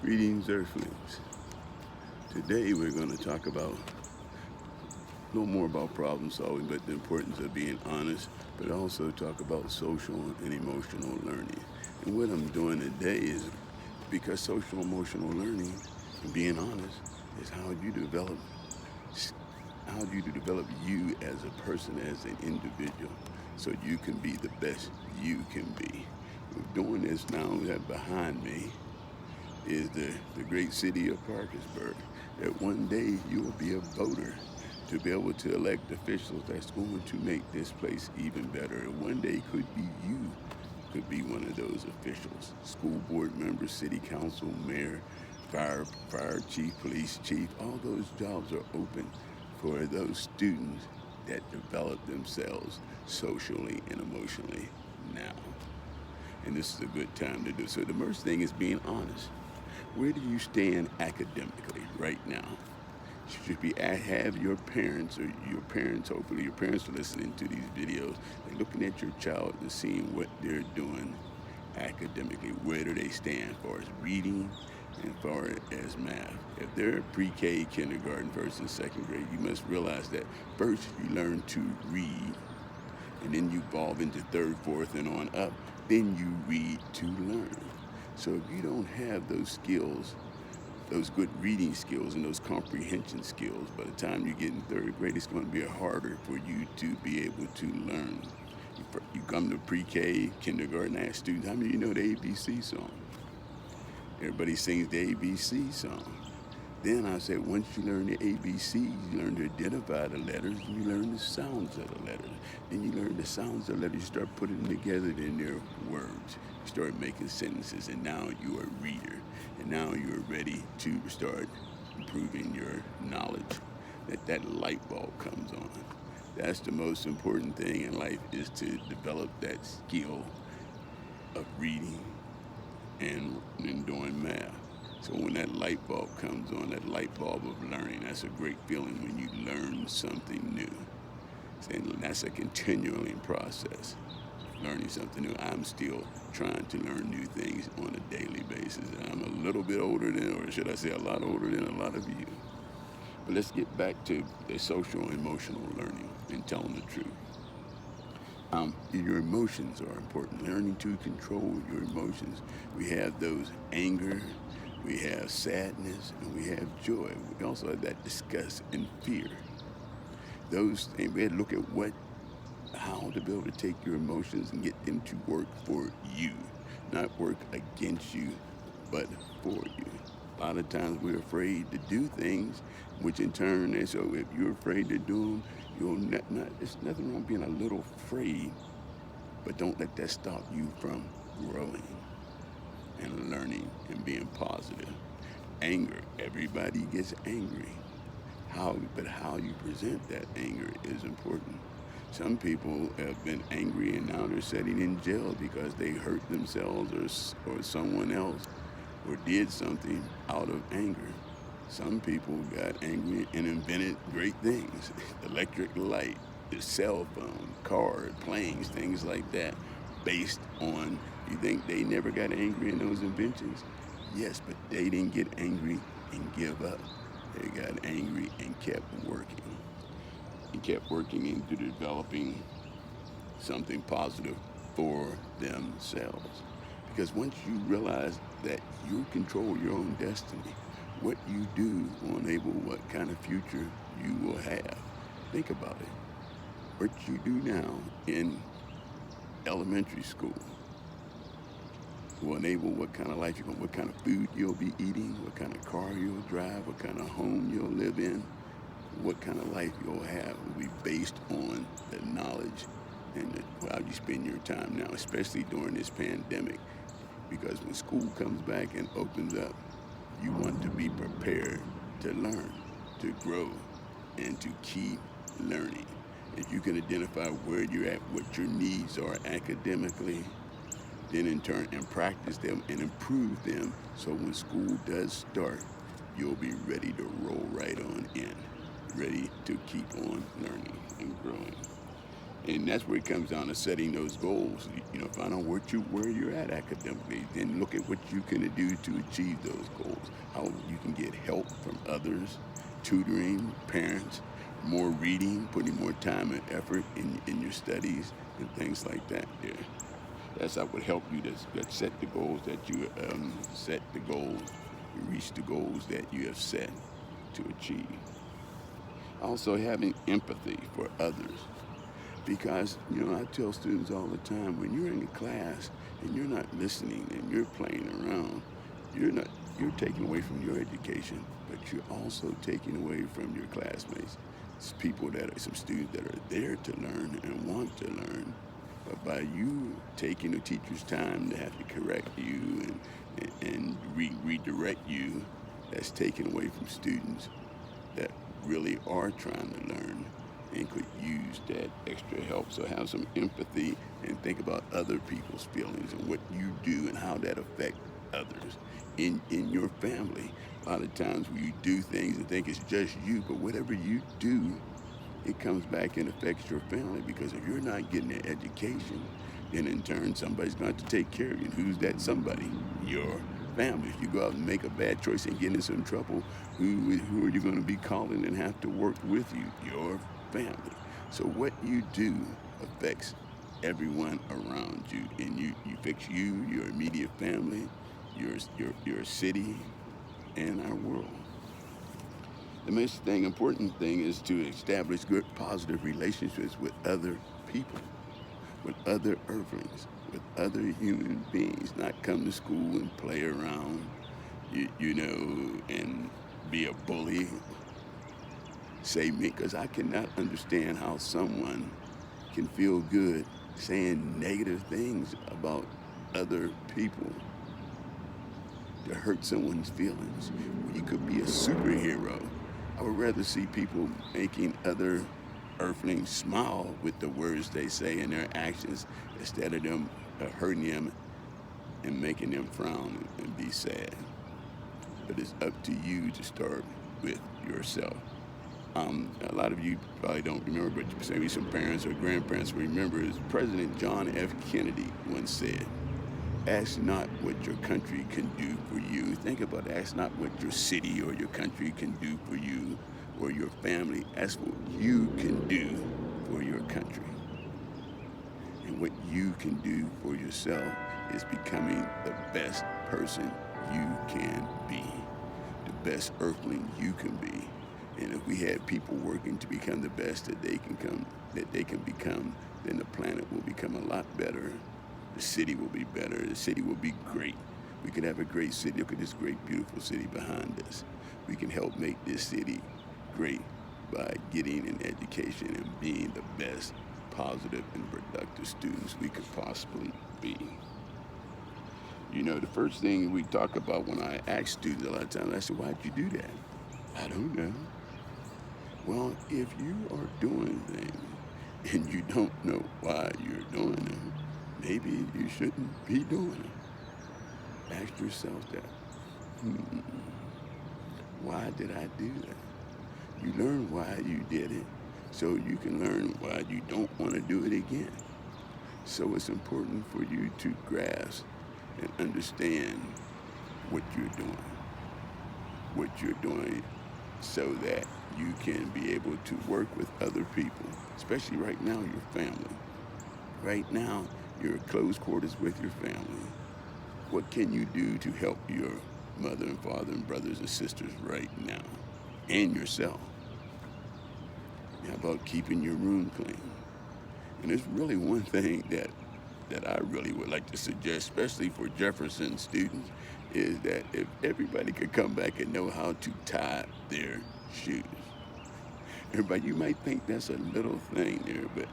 Greetings, Earthlings. Today we're going to talk about a little more about problem solving, but the importance of being honest, but also talk about social and emotional learning. And what I'm doing today is because social emotional learning and being honest is how you develop you as a person, as an individual, so you can be the best you can be. We're doing this now that behind me is the great city of Parkersburg. That one day you will be a voter to be able to elect officials that's going to make this place even better. And one day could be you, could be one of those officials. School board member, city council, mayor, fire chief, police chief, all those jobs are open for those students that develop themselves socially and emotionally now. And this is a good time to do so. The first thing is being honest. Where do you stand academically right now? You should be have your parents, or your parents, hopefully your parents are listening to these videos, they're looking at your child and seeing what they're doing academically. Where do they stand as far as reading and as far as math? If they're pre-K, kindergarten, first and second grade, you must realize that first you learn to read, and then you evolve into third, fourth, and on up. Then you read to learn. So if you don't have those skills, those good reading skills and those comprehension skills, by the time you get in third grade, it's going to be harder for you to be able to learn. You come to pre-K, kindergarten, ask students, how many of you know the ABC song? Everybody sings the ABC song. Then I said, once you learn the ABCs, you learn to identify the letters, and you learn the sounds of the letters. Then you learn the sounds of the letters, you start putting them together in their words. You start making sentences, and now you are a reader. And now you're ready to start improving your knowledge. That light bulb comes on. That's the most important thing in life, is to develop that skill of reading and doing math. So when that light bulb comes on, that light bulb of learning, that's a great feeling when you learn something new. And that's a continuing process, learning something new. I'm still trying to learn new things on a daily basis. And I'm a little bit older than, or should I say a lot older than a lot of you. But let's get back to the social and emotional learning and telling the truth. Your emotions are important. Learning to control your emotions. We have those anger, we have sadness, and we have joy. We also have that disgust and fear. Those things, we had to look at how to be able to take your emotions and get them to work for you. Not work against you, but for you. A lot of times we're afraid to do things, which in turn, and so if you're afraid to do them, there's nothing wrong being a little afraid, but don't let that stop you from growing and learning and being positive. Anger, everybody gets angry. But how you present that anger is important. Some people have been angry and now they're sitting in jail because they hurt themselves or someone else, or did something out of anger. Some people got angry and invented great things. Electric light, the cell phone, cars, planes, things like that, based on, you think they never got angry in those inventions? Yes, but they didn't get angry and give up. They got angry and kept working. And kept working into developing something positive for themselves. Because once you realize that you control your own destiny, what you do will enable what kind of future you will have. Think about it. What you do now in elementary school will enable what kind of life you're going, what kind of food you'll be eating, what kind of car you'll drive, what kind of home you'll live in, what kind of life you'll have will be based on the knowledge and how you spend your time now, especially during this pandemic. Because when school comes back and opens up, you want to be prepared to learn, to grow, and to keep learning. If you can identify where you're at, what your needs are academically, then in turn and practice them and improve them, so when school does start, you'll be ready to roll right on in, ready to keep on learning and growing. And that's where it comes down to setting those goals. Find out where you're at academically, then look at what you can do to achieve those goals. How you can get help from others, tutoring, parents, more reading, putting more time and effort in your studies and things like that. Yeah, that's how would help you to set the goals that you set the goals, reach the goals that you have set to achieve. Also, having empathy for others. Because, I tell students all the time, when you're in a class and you're not listening and you're playing around, you're taking away from your education, but you're also taking away from your classmates. It's some students that are there to learn and want to learn. But by you taking the teacher's time to have to correct you and redirect you, that's taken away from students that really are trying to learn and could use that extra help. So have some empathy and think about other people's feelings and what you do and how that affects others in your family. A lot of times when you do things and think it's just you, but whatever you do, it comes back and affects your family, because if you're not getting an education, then in turn somebody's going to take care of you. And who's that somebody? Your family. If you go out and make a bad choice and get in some trouble, who are you going to be calling and have to work with you? Your family. So what you do affects everyone around you, and you affects you, your immediate family, your city, and our world. The most important thing is to establish good, positive relationships with other people, with other Earthlings, with other human beings. Not come to school and play around, and be a bully. Say me, because I cannot understand how someone can feel good saying negative things about other people to hurt someone's feelings. You could be a superhero. I would rather see people making other Earthlings smile with the words they say and their actions, instead of them hurting them and making them frown and be sad. But it's up to you to start with yourself. A lot of you probably don't remember, but maybe some parents or grandparents remember, is President John F. Kennedy once said, "Ask not what your country can do for you." Think about it. Ask not what your city or your country can do for you or your family. Ask what you can do for your country. And what you can do for yourself is becoming the best person you can be, the best Earthling you can be. And if we had people working to become the best that they can become, then the planet will become a lot better. The city will be better. The city will be great. We could have a great city. Look at this great, beautiful city behind us. We can help make this city great by getting an education and being the best, positive, and productive students we could possibly be. The first thing we talk about when I ask students a lot of times, I say, "Why'd you do that?" "I don't know." Well, if you are doing things and you don't know why you're doing them, maybe you shouldn't be doing them. Ask yourself that. Why did I do that? You learn why you did it, so you can learn why you don't want to do it again. So it's important for you to grasp and understand what you're doing so that you can be able to work with other people, especially right now, your family. Right now, you're at close quarters with your family. What can you do to help your mother and father and brothers and sisters right now, and yourself? How about keeping your room clean? And there's really one thing that I really would like to suggest, especially for Jefferson students, is that if everybody could come back and know how to tie their shoes. Everybody, you might think that's a little thing there, but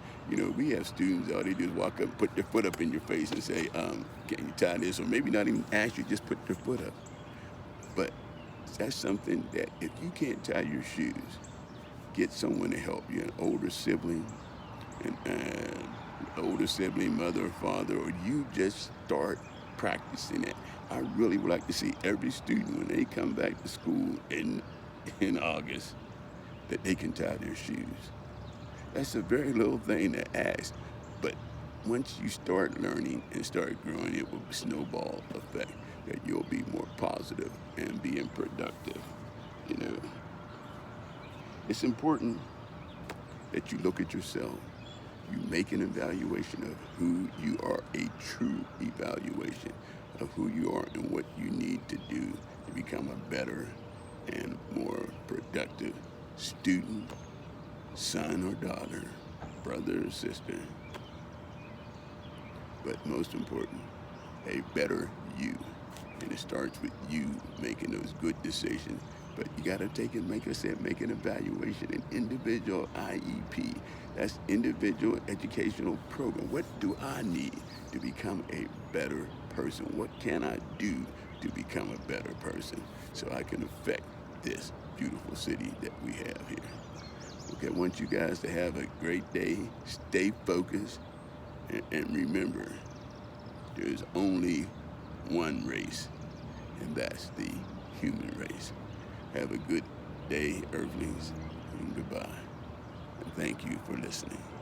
we have students, all they do is walk up, put their foot up in your face and say, "Can you tie this?" Or maybe not even ask you, just put their foot up. But that's something that if you can't tie your shoes, get someone to help you, an older sibling, mother or father, or you just start practicing it. I really would like to see every student, when they come back to school in August, that they can tie their shoes. That's a very little thing to ask. But once you start learning and start growing, it will snowball effect that you'll be more positive and being productive. You know, it's important that you look at yourself. You make an evaluation of who you are, a true evaluation of who you are and what you need to do to become a better and more productive student, son or daughter, brother or sister, but most important, a better you. And it starts with you making those good decisions. But you got to make an evaluation, an individual IEP. That's individual educational program. What do I need to become a better person? What can I do to become a better person so I can affect this beautiful city that we have here? Okay, I want you guys to have a great day. Stay focused. And remember, there's only one race, and that's the human race. Have a good day, Earthlings, and goodbye. And thank you for listening.